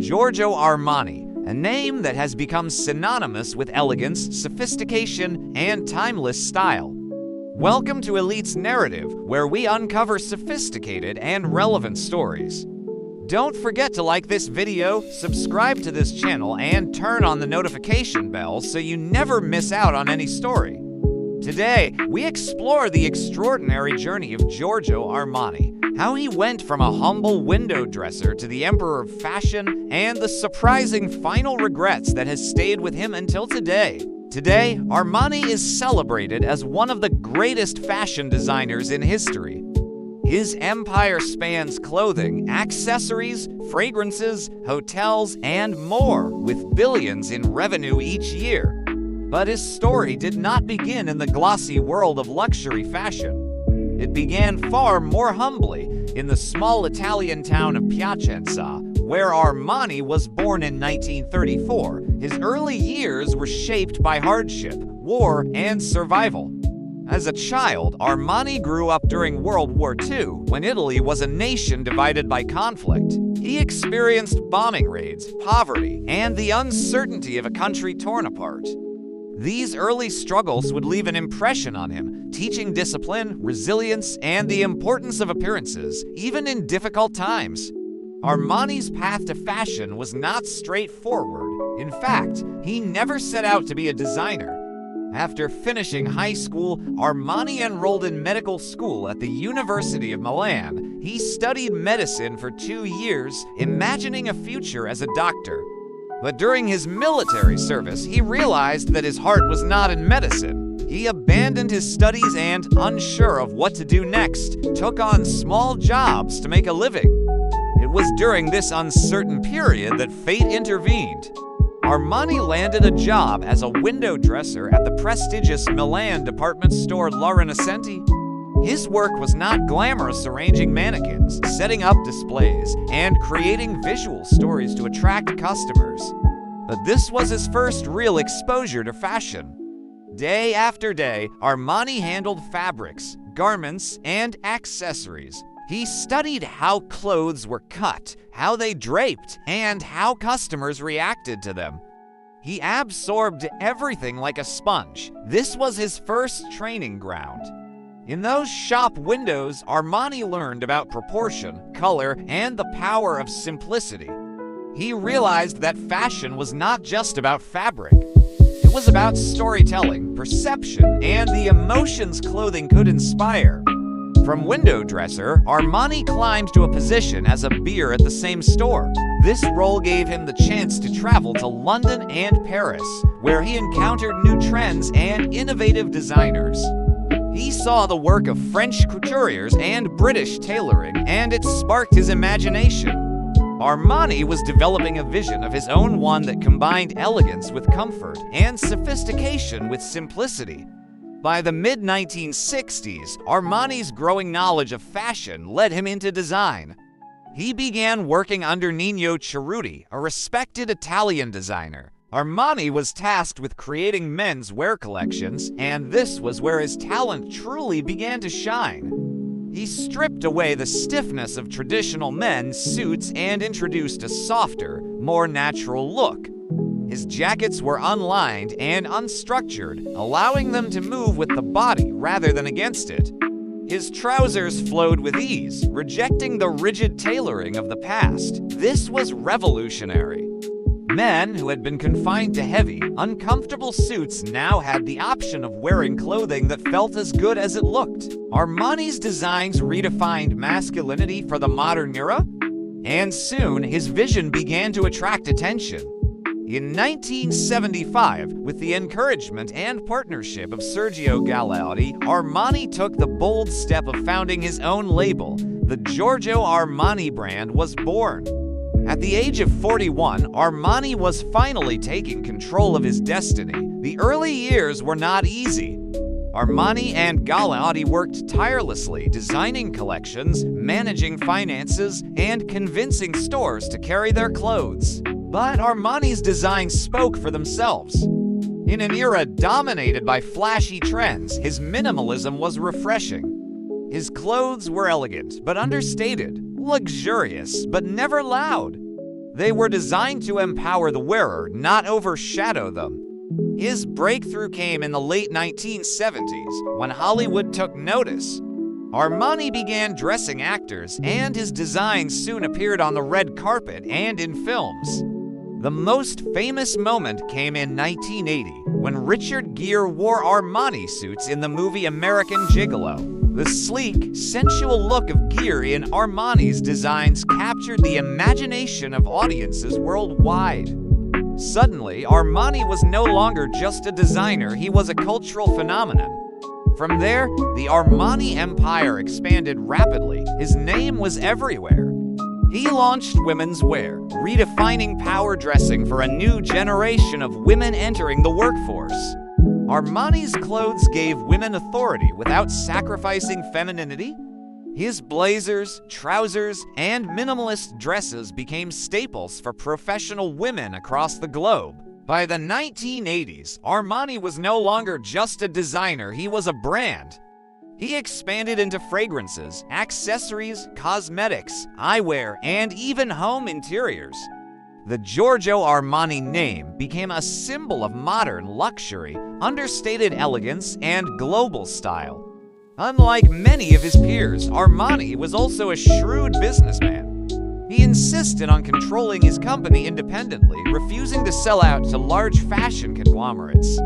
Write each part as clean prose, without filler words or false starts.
Giorgio Armani, a name that has become synonymous with elegance, sophistication, and timeless style. Welcome to Elite's Narrative, where we uncover sophisticated and relevant stories. Don't forget to like this video, subscribe to this channel, and turn on the notification bell so you never miss out on any story. Today, we explore the extraordinary journey of Giorgio Armani, how he went from a humble window dresser to the emperor of fashion, and the surprising final regrets that has stayed with him until today. Today, Armani is celebrated as one of the greatest fashion designers in history. His empire spans clothing, accessories, fragrances, hotels, and more, with billions in revenue each year. But his story did not begin in the glossy world of luxury fashion. It began far more humbly in the small Italian town of Piacenza, where Armani was born in 1934. His early years were shaped by hardship, war, and survival. As a child, Armani grew up during World War II, when Italy was a nation divided by conflict. He experienced bombing raids, poverty, and the uncertainty of a country torn apart. These early struggles would leave an impression on him, teaching discipline, resilience, and the importance of appearances, even in difficult times. Armani's path to fashion was not straightforward. In fact, he never set out to be a designer. After finishing high school, Armani enrolled in medical school at the University of Milan. He studied medicine for 2 years, imagining a future as a doctor. But during his military service, he realized that his heart was not in medicine. He abandoned his studies and, unsure of what to do next, took on small jobs to make a living. It was during this uncertain period that fate intervened. Armani landed a job as a window dresser at the prestigious Milan department store La Rinascente. His work was not glamorous, arranging mannequins, setting up displays, and creating visual stories to attract customers. But this was his first real exposure to fashion. Day after day, Armani handled fabrics, garments, and accessories. He studied how clothes were cut, how they draped, and how customers reacted to them. He absorbed everything like a sponge. This was his first training ground. In those shop windows, Armani learned about proportion, color, and the power of simplicity. He realized that fashion was not just about fabric. It was about storytelling, perception, and the emotions clothing could inspire. From window dresser, Armani climbed to a position as a beer at the same store. This role gave him the chance to travel to London and Paris, where he encountered new trends and innovative designers. He saw the work of French couturiers and British tailoring, and it sparked his imagination. Armani was developing a vision of his own, one that combined elegance with comfort and sophistication with simplicity. By the mid-1960s, Armani's growing knowledge of fashion led him into design. He began working under Nino Cerruti, a respected Italian designer. Armani was tasked with creating men's wear collections, and this was where his talent truly began to shine. He stripped away the stiffness of traditional men's suits and introduced a softer, more natural look. His jackets were unlined and unstructured, allowing them to move with the body rather than against it. His trousers flowed with ease, rejecting the rigid tailoring of the past. This was revolutionary. Men who had been confined to heavy, uncomfortable suits now had the option of wearing clothing that felt as good as it looked. Armani's designs redefined masculinity for the modern era, and soon his vision began to attract attention. In 1975, with the encouragement and partnership of Sergio Galeotti, Armani took the bold step of founding his own label. The Giorgio Armani brand was born. At the age of 41, Armani was finally taking control of his destiny. The early years were not easy. Armani and Galeotti worked tirelessly, designing collections, managing finances, and convincing stores to carry their clothes. But Armani's designs spoke for themselves. In an era dominated by flashy trends, his minimalism was refreshing. His clothes were elegant but understated, luxurious but never loud. They were designed to empower the wearer, not overshadow them. His breakthrough came in the late 1970s when Hollywood took notice. Armani began dressing actors, and his designs soon appeared on the red carpet and in films. The most famous moment came in 1980 when Richard Gere wore Armani suits in the movie American Gigolo. The sleek, sensual look of Gere in Armani's designs captured the imagination of audiences worldwide. Suddenly, Armani was no longer just a designer, he was a cultural phenomenon. From there, the Armani empire expanded rapidly. His name was everywhere. He launched women's wear, redefining power dressing for a new generation of women entering the workforce. Armani's clothes gave women authority without sacrificing femininity. His blazers, trousers, and minimalist dresses became staples for professional women across the globe. By the 1980s, Armani was no longer just a designer, he was a brand. He expanded into fragrances, accessories, cosmetics, eyewear, and even home interiors. The Giorgio Armani name became a symbol of modern luxury, understated elegance, and global style. Unlike many of his peers, Armani was also a shrewd businessman. He insisted on controlling his company independently, refusing to sell out to large fashion conglomerates.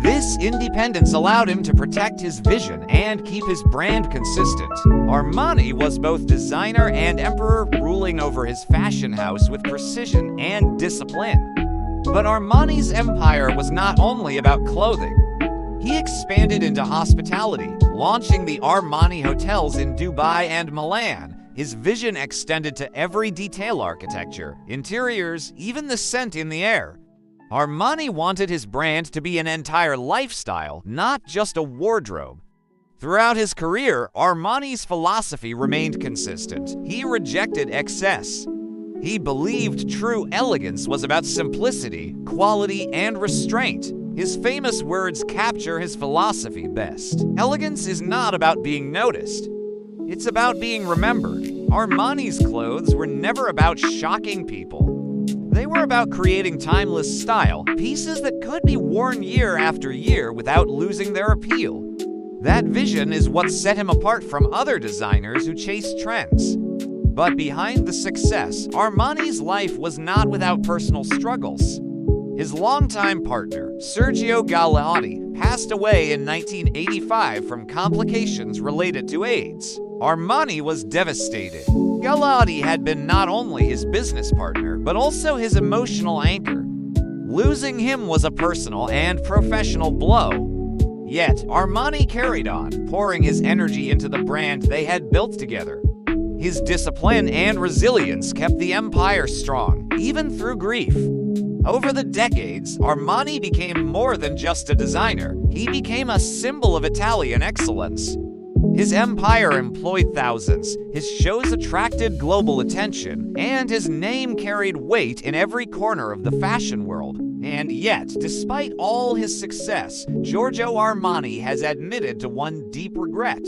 This independence allowed him to protect his vision and keep his brand consistent. Armani was both designer and emperor, ruling over his fashion house with precision and discipline. But Armani's empire was not only about clothing. He expanded into hospitality, launching the Armani hotels in Dubai and Milan. His vision extended to every detail: architecture, interiors, even the scent in the air. Armani wanted his brand to be an entire lifestyle, not just a wardrobe. Throughout his career, Armani's philosophy remained consistent. He rejected excess. He believed true elegance was about simplicity, quality, and restraint. His famous words capture his philosophy best. Elegance is not about being noticed. It's about being remembered. Armani's clothes were never about shocking people. They were about creating timeless style, pieces that could be worn year after year without losing their appeal. That vision is what set him apart from other designers who chased trends. But behind the success, Armani's life was not without personal struggles. His longtime partner, Giorgio Armani, passed away in 1985 from complications related to AIDS. Armani was devastated. Armani had been not only his business partner, but also his emotional anchor. Losing him was a personal and professional blow. Yet, Armani carried on, pouring his energy into the brand they had built together. His discipline and resilience kept the empire strong, even through grief. Over the decades, Armani became more than just a designer. He became a symbol of Italian excellence. His empire employed thousands, his shows attracted global attention, and his name carried weight in every corner of the fashion world. And yet, despite all his success, Giorgio Armani has admitted to one deep regret.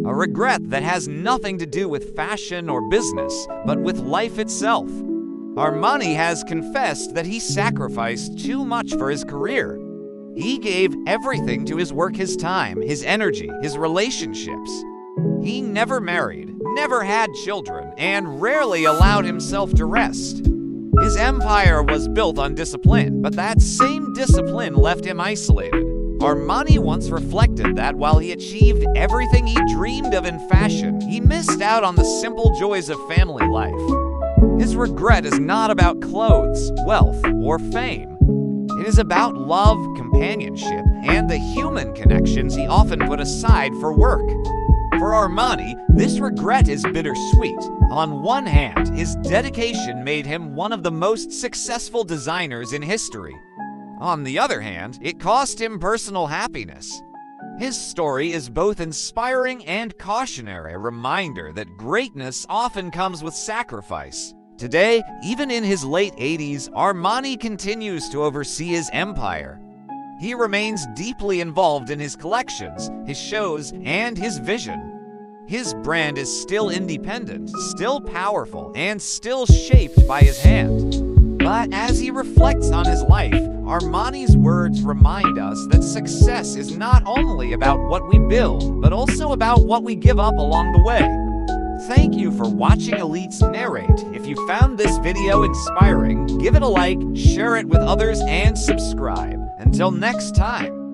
A regret that has nothing to do with fashion or business, but with life itself. Armani has confessed that he sacrificed too much for his career. He gave everything to his work, his time, his energy, his relationships. He never married, never had children, and rarely allowed himself to rest. His empire was built on discipline, but that same discipline left him isolated. Armani once reflected that while he achieved everything he dreamed of in fashion, he missed out on the simple joys of family life. His regret is not about clothes, wealth, or fame. It is about love, companionship, and the human connections he often put aside for work. For Armani, this regret is bittersweet. On one hand, his dedication made him one of the most successful designers in history. On the other hand, it cost him personal happiness. His story is both inspiring and cautionary, a reminder that greatness often comes with sacrifice. Today, even in his late 80s, Armani continues to oversee his empire. He remains deeply involved in his collections, his shows, and his vision. His brand is still independent, still powerful, and still shaped by his hand. But as he reflects on his life, Armani's words remind us that success is not only about what we build, but also about what we give up along the way. Thank you for watching Elites Narrate. If you found this video inspiring, give it a like, share it with others, and subscribe. Until next time.